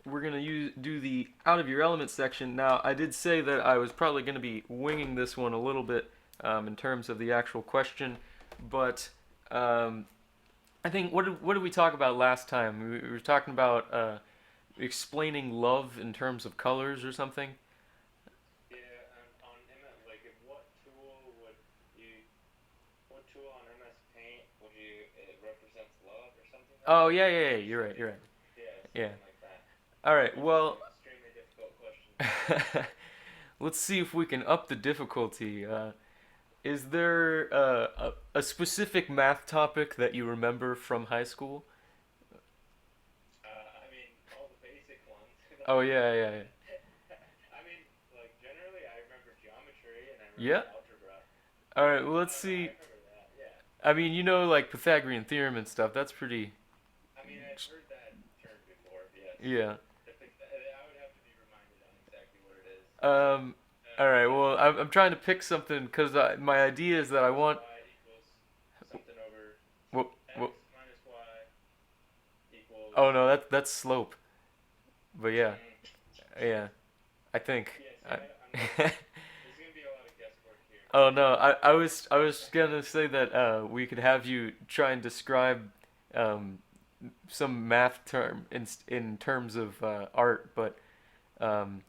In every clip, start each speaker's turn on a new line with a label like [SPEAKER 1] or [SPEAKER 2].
[SPEAKER 1] we're gonna do the out of your element section. Now, I did say that I was probably gonna be winging this one a little bit in terms of the actual question, but um, I think what did we talk about last time? We were talking about explaining love in terms of colors or something.
[SPEAKER 2] Yeah, and on MS, like, what tool on MS Paint would you it represents love or something like
[SPEAKER 1] Oh
[SPEAKER 2] that,
[SPEAKER 1] yeah, yeah, yeah.
[SPEAKER 2] or
[SPEAKER 1] You're right.
[SPEAKER 2] something?
[SPEAKER 1] You're right.
[SPEAKER 2] Yeah,
[SPEAKER 1] Yeah.
[SPEAKER 2] something like that.
[SPEAKER 1] All right.
[SPEAKER 2] Which is
[SPEAKER 1] Well,
[SPEAKER 2] an extremely difficult question to answer.
[SPEAKER 1] let's see if we can up the difficulty. Is there a specific math topic that you remember from high school?
[SPEAKER 2] I mean, all the basic ones,
[SPEAKER 1] Oh
[SPEAKER 2] like,
[SPEAKER 1] yeah, yeah, yeah.
[SPEAKER 2] I mean, like, generally, I remember geometry and I remember
[SPEAKER 1] Yeah.
[SPEAKER 2] algebra.
[SPEAKER 1] All right.
[SPEAKER 2] Yeah,
[SPEAKER 1] Well, let's
[SPEAKER 2] I
[SPEAKER 1] see.
[SPEAKER 2] remember that. Yeah.
[SPEAKER 1] I mean, like Pythagorean theorem and stuff. That's pretty.
[SPEAKER 2] I mean, I've heard that term before. Yes.
[SPEAKER 1] Yeah.
[SPEAKER 2] I would have to be reminded on exactly what it is.
[SPEAKER 1] Um. All right.
[SPEAKER 2] But
[SPEAKER 1] Well, I'm trying to pick something because my idea is that I
[SPEAKER 2] x
[SPEAKER 1] want.
[SPEAKER 2] y equals something over
[SPEAKER 1] Well,
[SPEAKER 2] x
[SPEAKER 1] well,
[SPEAKER 2] minus y equals.
[SPEAKER 1] oh no, that's slope. But yeah,
[SPEAKER 2] Mm,
[SPEAKER 1] yeah. I think.
[SPEAKER 2] yeah. See,
[SPEAKER 1] I,
[SPEAKER 2] I'm not. There's gonna be a lot of guesswork here.
[SPEAKER 1] oh no, I was gonna say that we could have you try and describe um, some math term in terms of art, but um,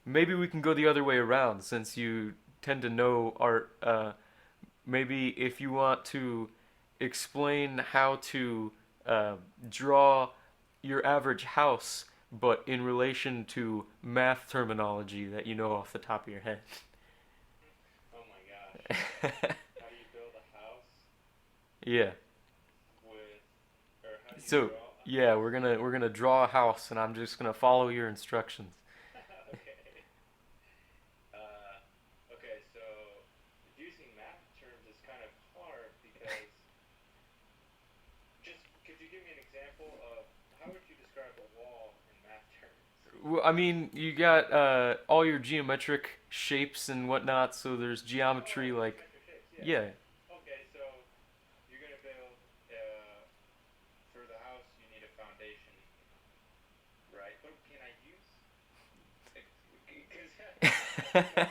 [SPEAKER 1] maybe we can go the other way around since you tend to know art. Maybe if you want to explain how to uh, draw your average house, but in relation to math terminology that you know off the top of your head.
[SPEAKER 2] Oh my gosh. How do you build a house
[SPEAKER 1] Yeah.
[SPEAKER 2] with, or how do you
[SPEAKER 1] So
[SPEAKER 2] draw a
[SPEAKER 1] yeah,
[SPEAKER 2] house?
[SPEAKER 1] we're gonna draw a house, and I'm just gonna follow your instructions.
[SPEAKER 2] Okay. Uh, okay. So using math terms is kind of hard because just could you give me an example of how would you describe a wall in math terms?
[SPEAKER 1] Well, I mean, you got all your geometric shapes and whatnot. So there's
[SPEAKER 2] Oh,
[SPEAKER 1] geometry
[SPEAKER 2] the
[SPEAKER 1] like
[SPEAKER 2] geometric shapes. Yeah.
[SPEAKER 1] yeah.
[SPEAKER 2] Okay. So you're gonna build for the house. You need a foundation, right? What can I use? Because I'm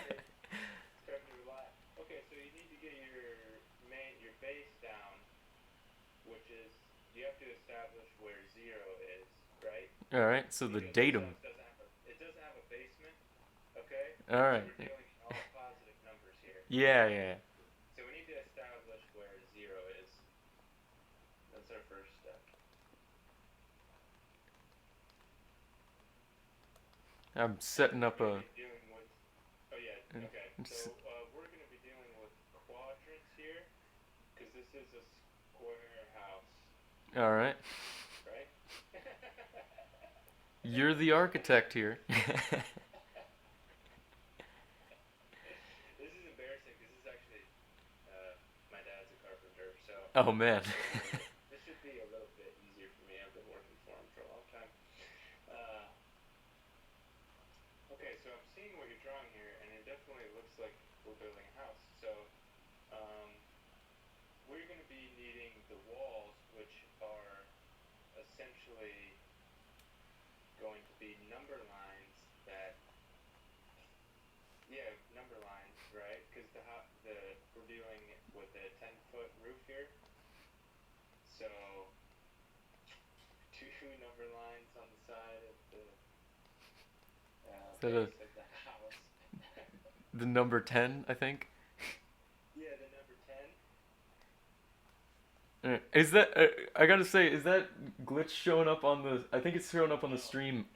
[SPEAKER 2] starting to rely. Okay, so you need to get your base down, which is you have to establish where zero is, right?
[SPEAKER 1] All right. So the
[SPEAKER 2] Because this
[SPEAKER 1] datum.
[SPEAKER 2] house doesn't have a basement, okay?
[SPEAKER 1] All
[SPEAKER 2] So
[SPEAKER 1] right.
[SPEAKER 2] we're dealing in all positive numbers here.
[SPEAKER 1] Yeah, yeah.
[SPEAKER 2] So we need to establish where zero is. That's our first step.
[SPEAKER 1] I'm
[SPEAKER 2] And
[SPEAKER 1] setting
[SPEAKER 2] we're
[SPEAKER 1] up
[SPEAKER 2] going to
[SPEAKER 1] a.
[SPEAKER 2] be dealing with. Oh yeah. Okay. So we're going to be dealing with quadrants here, because this is a square house,
[SPEAKER 1] All right.
[SPEAKER 2] right?
[SPEAKER 1] You're the architect here.
[SPEAKER 2] This is embarrassing because this is actually my dad's a carpenter, so
[SPEAKER 1] Oh man.
[SPEAKER 2] this should be a little bit easier for me. I've been working for him for a long time. Uh, okay, so I'm seeing what you're drawing here, and it definitely looks like we're building a house. So um, we're going to be needing the walls, which are essentially going to be number lines that, yeah, number lines, right? Because we're dealing with a 10-foot roof here, so two number lines on the side of the
[SPEAKER 1] Is that
[SPEAKER 2] base of the house.
[SPEAKER 1] the number 10, I think?
[SPEAKER 2] Yeah, the number 10.
[SPEAKER 1] Is that I gotta say, is that glitch showing up on the? I think it's showing up on the
[SPEAKER 2] No,
[SPEAKER 1] stream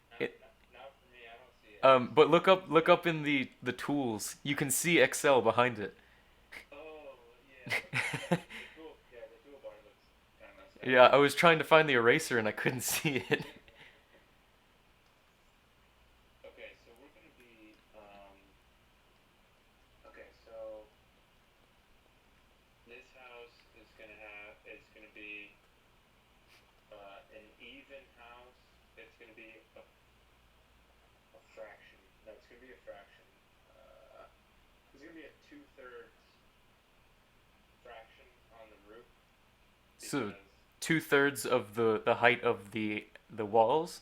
[SPEAKER 2] not,
[SPEAKER 1] it.
[SPEAKER 2] not for me. I don't see it.
[SPEAKER 1] But look up in the tools. You can see Excel behind it.
[SPEAKER 2] Oh, yeah. The toolbar looks kind of messed up.
[SPEAKER 1] Yeah, I was trying to find the eraser and I couldn't see it.
[SPEAKER 2] Okay, so we're gonna be okay, so this house it's gonna be an even house. It's gonna be a fraction. No, it's gonna be a fraction. It's gonna be a two-thirds fraction on the roof
[SPEAKER 1] So
[SPEAKER 2] because
[SPEAKER 1] 2/3 of the height of the walls.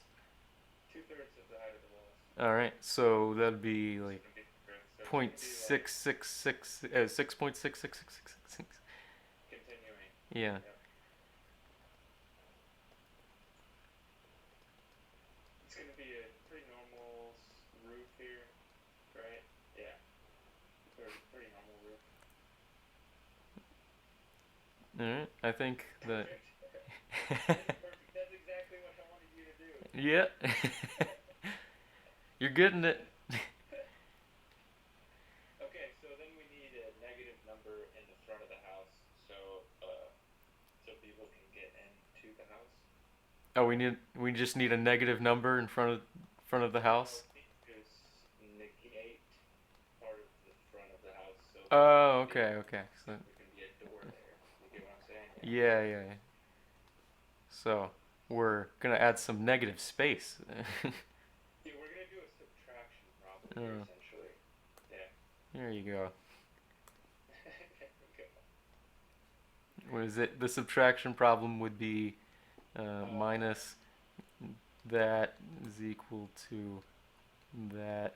[SPEAKER 1] All right, so that'd be
[SPEAKER 2] It's
[SPEAKER 1] like
[SPEAKER 2] gonna be the roof. So it's
[SPEAKER 1] point
[SPEAKER 2] gonna be like
[SPEAKER 1] six six six 6.6666.
[SPEAKER 2] continuing.
[SPEAKER 1] Yeah.
[SPEAKER 2] Yep. It's gonna be a pretty normal roof here, right? Yeah. Pretty normal roof.
[SPEAKER 1] All right. I think that.
[SPEAKER 2] Perfect. Perfect. That's exactly what I wanted you to do.
[SPEAKER 1] Yeah. You're getting it.
[SPEAKER 2] Okay, so then we need a negative number in the front of the house, so people can get into the house.
[SPEAKER 1] Oh, we just need a negative number in front of the
[SPEAKER 2] No,
[SPEAKER 1] house.
[SPEAKER 2] we need to negate part of the front of the house, so
[SPEAKER 1] Oh, okay, okay. So
[SPEAKER 2] there can be a door there. You get what I'm saying? Yeah.
[SPEAKER 1] yeah, yeah, yeah. So we're gonna add some negative space.
[SPEAKER 2] Yeah, we're gonna do a subtraction problem here
[SPEAKER 1] Oh,
[SPEAKER 2] essentially. Yeah.
[SPEAKER 1] there you go.
[SPEAKER 2] There we go.
[SPEAKER 1] What is it? The subtraction problem would be
[SPEAKER 2] Uh,
[SPEAKER 1] minus that is equal to that.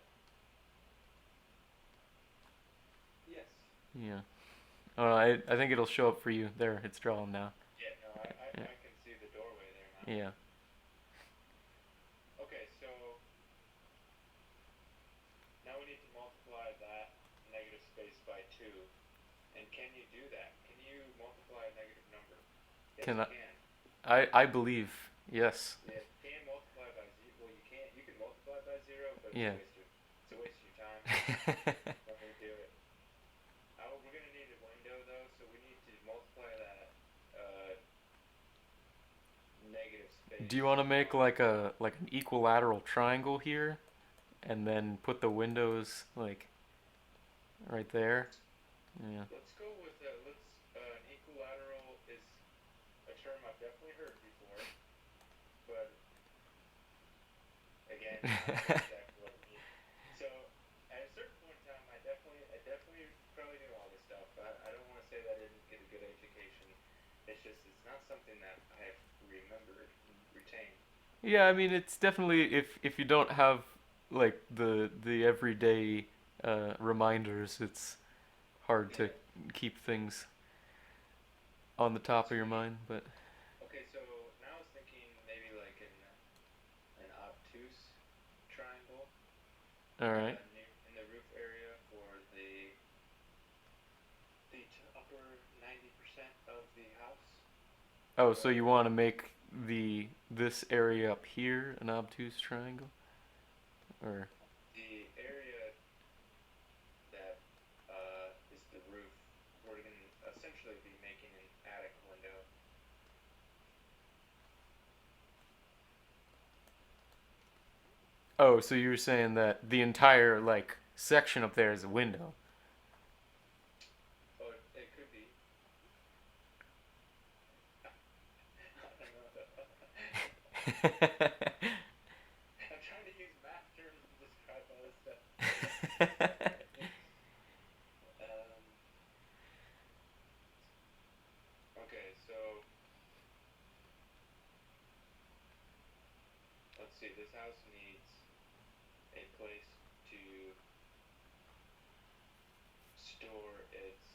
[SPEAKER 2] yes.
[SPEAKER 1] Yeah. Oh, I think it'll show up for you. There, it's drawn now.
[SPEAKER 2] Yeah. No,
[SPEAKER 1] Yeah.
[SPEAKER 2] I can see the doorway there now.
[SPEAKER 1] Yeah.
[SPEAKER 2] Okay, so now we need to multiply that negative space by 2. And can you do that? Can you multiply a negative number? Yes,
[SPEAKER 1] Can
[SPEAKER 2] you
[SPEAKER 1] I?
[SPEAKER 2] can.
[SPEAKER 1] I believe yes.
[SPEAKER 2] Yeah, you can multiply by 0. Well, you can't. You can multiply by 0, but
[SPEAKER 1] Yeah.
[SPEAKER 2] it's a waste of your time. Let me do it. We're gonna need a window though, so we need to multiply that uh, negative
[SPEAKER 1] Do you
[SPEAKER 2] space
[SPEAKER 1] want to make
[SPEAKER 2] by.
[SPEAKER 1] like an equilateral triangle here, and then put the windows like right there?
[SPEAKER 2] Let's
[SPEAKER 1] Yeah.
[SPEAKER 2] let's go with an equilateral is a term I've definitely heard before, but again, not sure exactly what it means. So at a certain point in time, I definitely probably knew all this stuff. I don't want to say that I didn't get a good education. It's not something that I have remembered and retained.
[SPEAKER 1] Yeah, I mean it's definitely if you don't have like the everyday reminders, it's hard to
[SPEAKER 2] Yeah.
[SPEAKER 1] keep things on the top
[SPEAKER 2] So
[SPEAKER 1] of your
[SPEAKER 2] we need.
[SPEAKER 1] mind. But
[SPEAKER 2] Okay, so now I was thinking maybe like an obtuse triangle
[SPEAKER 1] all right.
[SPEAKER 2] near in the roof area for the upper 90% of the house.
[SPEAKER 1] Oh, so you
[SPEAKER 2] Where
[SPEAKER 1] want to make the this area up here an obtuse triangle, or
[SPEAKER 2] the area that is the roof, we're going to essentially be making an attic window.
[SPEAKER 1] oh, so you were saying that the entire like section up there is a window.
[SPEAKER 2] Oh, it could be. I don't know. I'm trying to use math terms to describe all this stuff. um, okay, so let's see. This house needs a place to store its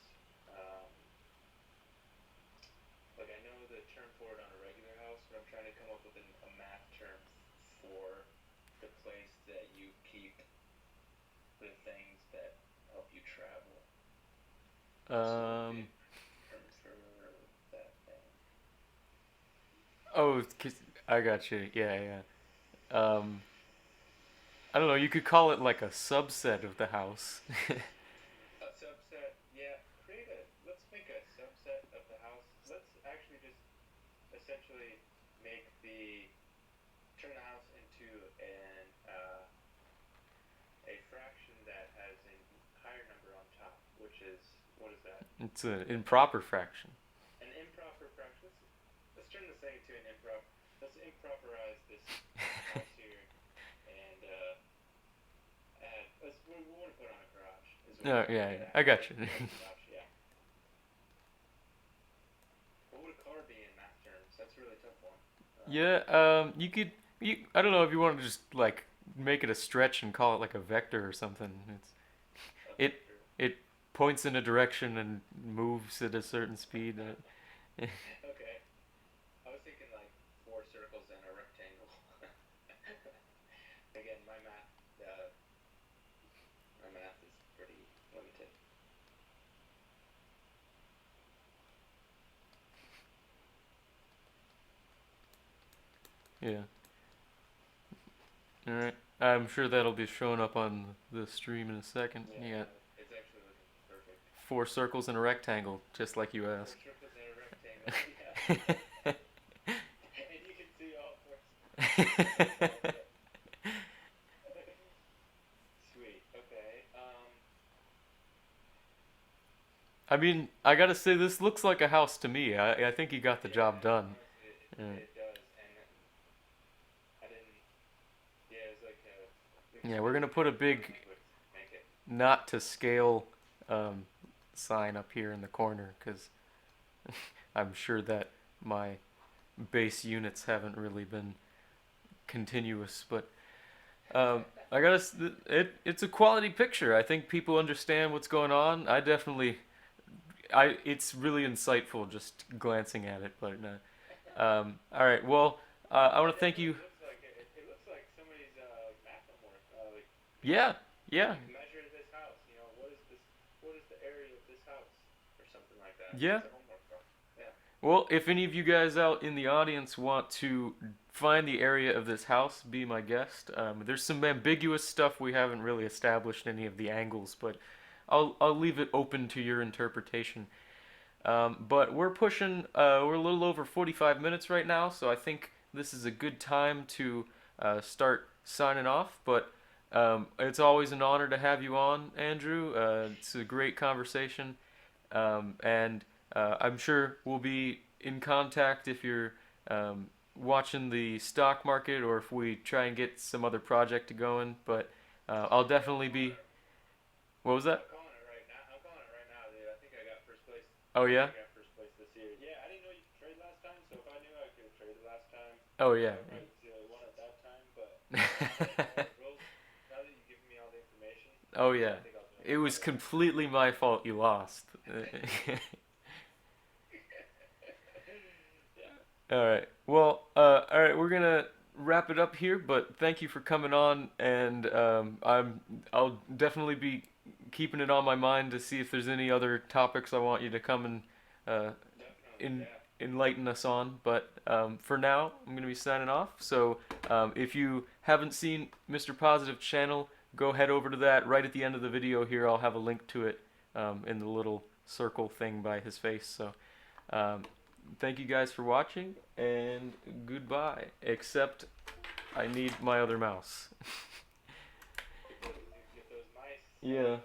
[SPEAKER 2] like I know the term for it on a regular house, but I'm trying to come up with a math term for the place that you keep the things that help you travel. So what would be
[SPEAKER 1] um.
[SPEAKER 2] a term for that thing?
[SPEAKER 1] Oh, 'cause- I got you. Yeah, yeah. Um. I don't know. You could call it like a subset of the house.
[SPEAKER 2] A subset, yeah. Let's make a subset of the house. Let's actually just essentially make the turn the house into a fraction that has a higher number on top, which is what is that?
[SPEAKER 1] It's an improper fraction.
[SPEAKER 2] An improper fraction. Let's turn this thing into an improper. Let's improperize this house here and add. We want to put on a garage. Is what
[SPEAKER 1] Oh
[SPEAKER 2] we're trying
[SPEAKER 1] yeah,
[SPEAKER 2] to
[SPEAKER 1] yeah.
[SPEAKER 2] get at.
[SPEAKER 1] I
[SPEAKER 2] We
[SPEAKER 1] got
[SPEAKER 2] want
[SPEAKER 1] you.
[SPEAKER 2] to put a garage. Yeah. What would a car be in math terms? That's a really tough one.
[SPEAKER 1] Yeah. You could. You. I don't know if you want to just like make it a stretch and call it like a vector or something.
[SPEAKER 2] A
[SPEAKER 1] It
[SPEAKER 2] vector.
[SPEAKER 1] it points in a direction and moves at a certain speed.
[SPEAKER 2] Okay. I was thinking like four circles and a rectangle. Again, my math is pretty limited.
[SPEAKER 1] Yeah. All right. I'm sure that'll be showing up on the stream in a second. You got
[SPEAKER 2] Yeah, it's actually looking perfect.
[SPEAKER 1] four circles and a rectangle, just like you
[SPEAKER 2] Four
[SPEAKER 1] asked.
[SPEAKER 2] circles and a rectangle. Yeah. And you can see all four sides of it. Sweet. Okay.
[SPEAKER 1] I mean, I gotta say, this looks like a house to me. I think you got the job
[SPEAKER 2] Yeah.
[SPEAKER 1] done.
[SPEAKER 2] Honestly,
[SPEAKER 1] Yeah.
[SPEAKER 2] it does, and I didn't. Yeah, it's like
[SPEAKER 1] Yeah, we're gonna
[SPEAKER 2] basically
[SPEAKER 1] put a
[SPEAKER 2] everything
[SPEAKER 1] big
[SPEAKER 2] would make it.
[SPEAKER 1] not to scale um, sign up here in the corner because I'm sure that my base units haven't really been continuous. But I gotta, it's a quality picture. I think people understand what's going on. I definitely, it's really insightful just glancing at it. But all right, well, I want
[SPEAKER 2] It
[SPEAKER 1] to thank
[SPEAKER 2] definitely
[SPEAKER 1] you.
[SPEAKER 2] looks like it looks like somebody's math homework. Like
[SPEAKER 1] Yeah, yeah,
[SPEAKER 2] like measure this house. You know, what is this? What is the area of this house, or something like that.
[SPEAKER 1] yeah.
[SPEAKER 2] It's a homework problem. Yeah.
[SPEAKER 1] Well, if any of you guys out in the audience want to find the area of this house, be my guest. There's some ambiguous stuff we haven't really established any of the angles, but I'll leave it open to your interpretation. But we're pushing, we're a little over 45 minutes right now, so I think this is a good time to start signing off. But it's always an honor to have you on, Andrew. It's a great conversation, and I'm sure we'll be in contact if you're watching the stock market or if we try and get some other project going. But I'll
[SPEAKER 2] I'm
[SPEAKER 1] definitely
[SPEAKER 2] calling
[SPEAKER 1] be.
[SPEAKER 2] it.
[SPEAKER 1] What was that?
[SPEAKER 2] I'm calling it right now. I'm calling it right now, dude. I think I got first place.
[SPEAKER 1] Oh
[SPEAKER 2] I think
[SPEAKER 1] yeah.
[SPEAKER 2] I got first place this year. Yeah, I didn't know you could trade last time, so if I knew I could have traded last time,
[SPEAKER 1] Oh yeah.
[SPEAKER 2] I probably won at that time. But now that now that you've given me all the information,
[SPEAKER 1] Oh yeah.
[SPEAKER 2] I think I'll do it
[SPEAKER 1] It was
[SPEAKER 2] another way.
[SPEAKER 1] completely my fault you lost.
[SPEAKER 2] Yeah.
[SPEAKER 1] All right. Well, all right. We're gonna wrap it up here, but thank you for coming on, and I'll definitely be keeping it on my mind to see if there's any other topics I want you to come and uh,
[SPEAKER 2] Definitely.
[SPEAKER 1] in,
[SPEAKER 2] Yeah.
[SPEAKER 1] enlighten us on. But for now, I'm gonna be signing off. So if you haven't seen MrPositive channel, go head over to that. Right at the end of the video here, I'll have a link to it in the little circle thing by his face. So. Um, Thank you guys for watching, and goodbye. Except I need my other mouse.
[SPEAKER 2] Get those mice.
[SPEAKER 1] Yeah.